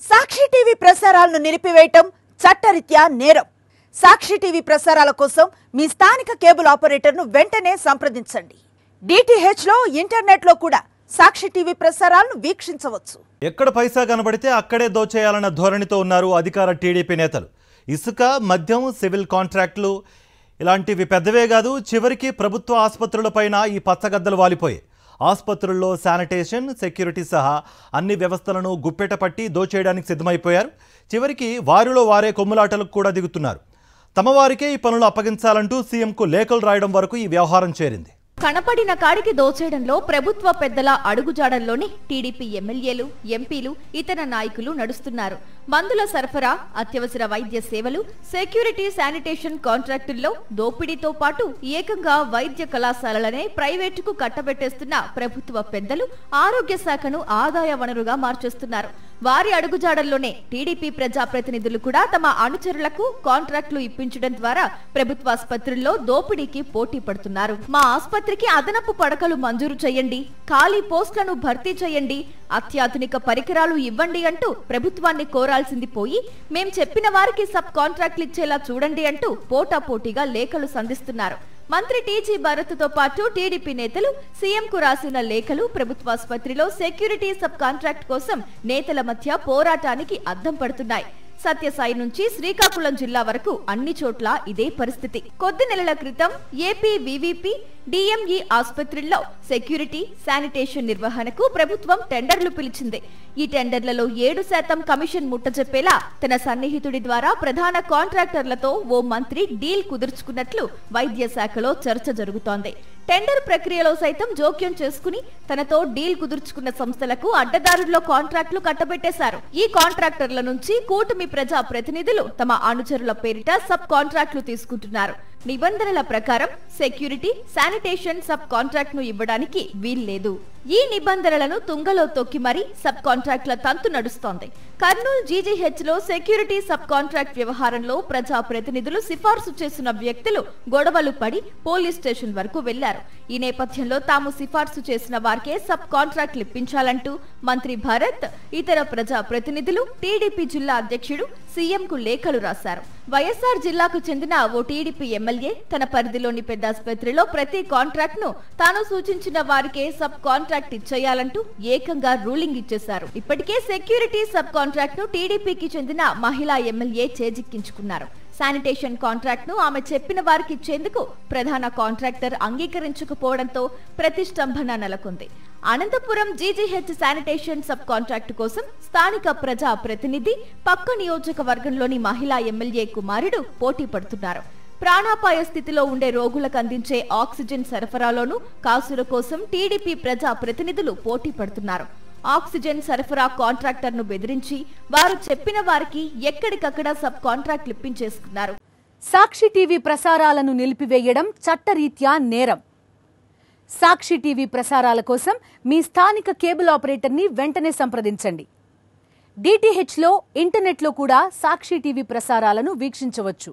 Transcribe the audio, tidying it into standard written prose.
సాక్షి TV ప్రసారాలను నిలిపివేయటం చట్టరీత్యా నేరం. సాక్షి టీవీ ప్రసారాల కోసం మీ స్థానిక కేబుల్ ఆపరేటర్ను వెంటనే సంప్రదించండి. DTH లో ఇంటర్నెట్ లో కూడా సాక్షి టీవీ ప్రసారాలను వీక్షించవచ్చు. ఎక్కడ పైసా కనబడితే అక్కడే దోచేయాలన్న ధోరణితో ఉన్నారు అధికార టీడీపీ నేతలు. ఇసుక, మద్యం, సివిల్ కాంట్రాక్టులు ఇలాంటివి పెద్దవే కాదు, చివరికి ప్రభుత్వ ఆసుపత్రులపైన ఈ పచ్చగద్దలు వాలిపోయాయి. ఆసుపత్రుల్లో శానిటేషన్, సెక్యూరిటీ సహా అన్ని వ్యవస్థలను గుప్పెట పట్టి దోచేయడానికి సిద్ధమైపోయారు. చివరికి వారిలో వారే కొమ్ములాటలకు కూడా దిగుతున్నారు. తమ వారికే ఈ పనులు అప్పగించాలంటూ సీఎంకు లేఖలు రాయడం వరకు ఈ వ్యవహారం చేరింది. కనపడిన కాడికి దోచేయడంలో ప్రభుత్వ పెద్దల అడుగుజాడల్లోనే టీడీపీ ఎమ్మెల్యేలు, ఎంపీలు, ఇతర నాయకులు నడుస్తున్నారు. మందుల సరఫరా, అత్యవసర వైద్య సేవలు, సెక్యూరిటీ, శానిటేషన్ కాంట్రాక్టుల్లో దోపిడీతో పాటు ఏకంగా వైద్య కళాశాలలనే ప్రైవేటుకు కట్టబెట్టేస్తున్న ప్రభుత్వ పెద్దలు ఆరోగ్య శాఖను ఆదాయ వనరుగా మార్చేస్తున్నారు. వారి అడుగుజాడల్లోనే టీడీపీ ప్రజాప్రతినిధులు కూడా తమ అనుచరులకు కాంట్రాక్టులు ఇప్పించడం ద్వారా ప్రభుత్వాసుపత్రుల్లో దోపిడీకి పోటీ పడుతున్నారు. మా ఆసుపత్రికి అదనపు పడకలు మంజూరు చేయండి, ఖాళీ పోస్టులను భర్తీ చేయండి, అత్యాధునిక పరికరాలు ఇవ్వండి అంటూ ప్రభుత్వాన్ని కోరాల్సింది పోయి మేం చెప్పిన వారికి సబ్ కాంట్రాక్టులు ఇచ్చేలా చూడండి అంటూ పోటాపోటీగా లేఖలు సంధిస్తున్నారు. మంత్రి టీజీ భరత్ తో పాటు టీడీపీ నేతలు సీఎంకు రాసిన లేఖలు ప్రభుత్వాసుపత్రిలో సెక్యూరిటీ సబ్ కాంట్రాక్ట్ కోసం నేతల మధ్య పోరాటానికి అద్దం పడుతున్నాయి. సత్యసాయి నుంచి శ్రీకాకుళం జిల్లా వరకు అన్ని చోట్ల ఇదే పరిస్థితి. కొద్ది నెలల క్రితం ఏపీ వివిపి, డిఎంఈ ఆసుపత్రుల్లో సెక్యూరిటీ, శానిటేషన్ నిర్వహణకు ప్రభుత్వం టెండర్లు పిలిచింది. ఈ టెండర్లలో 7% కమిషన్ ముట్టజెప్పేలా తన సన్నిహితుడి ద్వారా ప్రధాన కాంట్రాక్టర్లతో ఓ మంత్రి డీల్ కుదుర్చుకున్నట్లు వైద్య శాఖలో చర్చ జరుగుతోంది. టెండర్ ప్రక్రియలో సైతం జోక్యం చేసుకుని తనతో డీల్ కుదుర్చుకున్న సంస్థలకు అడ్డదారుల్లో కాంట్రాక్టులు కట్టబెట్టేశారు. ఈ కాంట్రాక్టర్ల నుంచి కూటమి ప్రజా ప్రతినిధులు తమ అనుచరుల పేరిట సబ్ కాంట్రాక్టులు తీసుకుంటున్నారు. నిబంధనల ప్రకారం సెక్యూరిటీ, శానిటేషన్ సబ్ కాంట్రాక్ట్ ను ఇవ్వడానికి వీల్లేదు. ఈ నిబంధనలను తుంగలో తొక్కి మరీ సబ్ కాంట్రాక్టుల తంతు నడుస్తోంది. కర్నూలు జీజీహెచ్ లో సెక్యూరిటీ సబ్ కాంట్రాక్ట్ వ్యవహారంలో ప్రజా ప్రతినిధులు సిఫార్సు చేసిన వ్యక్తులు గొడవలు పడి పోలీస్ స్టేషన్ వరకు వెళ్లారు. ఈ నేపథ్యంలో తాము సిఫార్సు చేసిన వారికే సబ్ కాంట్రాక్టులు ఇప్పించాలంటూ మంత్రి భరత్, ఇతర ప్రజా ప్రతినిధులు, టీడీపీ జిల్లా అధ్యక్షుడు సీఎంకు లేఖలు రాశారు. వైఎస్ఆర్ జిల్లాకు చెందిన ఓ టీడీపీ ఎమ్మెల్యే తన పరిధిలోని పెద్ద ఆసుపత్రిలో ప్రతి కాంట్రాక్ట్ ను తాను సూచించిన వారికే సబ్ కాంట్రాక్ట్ ఇచ్చేయాలంటూ ఏకంగా రూలింగ్ ఇచ్చేశారు. ఇప్పటికే సెక్యూరిటీ సబ్ కాంట్రాక్ట్ ను టీడీపీకి చెందిన మహిళా ఎమ్మెల్యే చేజిక్కించుకున్నారు. శానిటేషన్ కాంట్రాక్ట్ ను ఆమె చెప్పిన వారికి ఇచ్చేందుకు ప్రధాన కాంట్రాక్టర్ అంగీకరించకపోవడంతో ప్రతిష్టంభన నెలకొంది. Anantapuram GGH sanitation sub contract కోసం స్థానిక ప్రజా ప్రతినిధి, పక్క నియోజకవర్గంలోని మహిళా ఎమ్మెల్యే కుమారుడు పోటీ పడుతున్నారు. ప్రాణాపాయ స్థితిలో ఉండే రోగులకు అందించే ఆక్సిజన్ సరఫరాలోనూ కాసుల కోసం టీడీపీ ప్రజా ప్రతినిధులు పోటీ పడుతున్నారు. ఆక్సిజన్ సరఫరా కాంట్రాక్టర్ ను బెదిరించి వారు చెప్పిన వారికి ఎక్కడికక్కడ సబ్ కాంట్రాక్ట్లు ఇప్పించేసుకున్నారు. సాక్షి టీవీ ప్రసారాలను నిలిపివేయడం చట్టరీత్యా నేరం. సాక్షి టీవీ ప్రసారాల కోసం మీ స్థానిక కేబుల్ ఆపరేటర్ని వెంటనే సంప్రదించండి. DTH లో ఇంటర్నెట్ లో కూడా సాక్షి టీవీ ప్రసారాలను వీక్షించవచ్చు.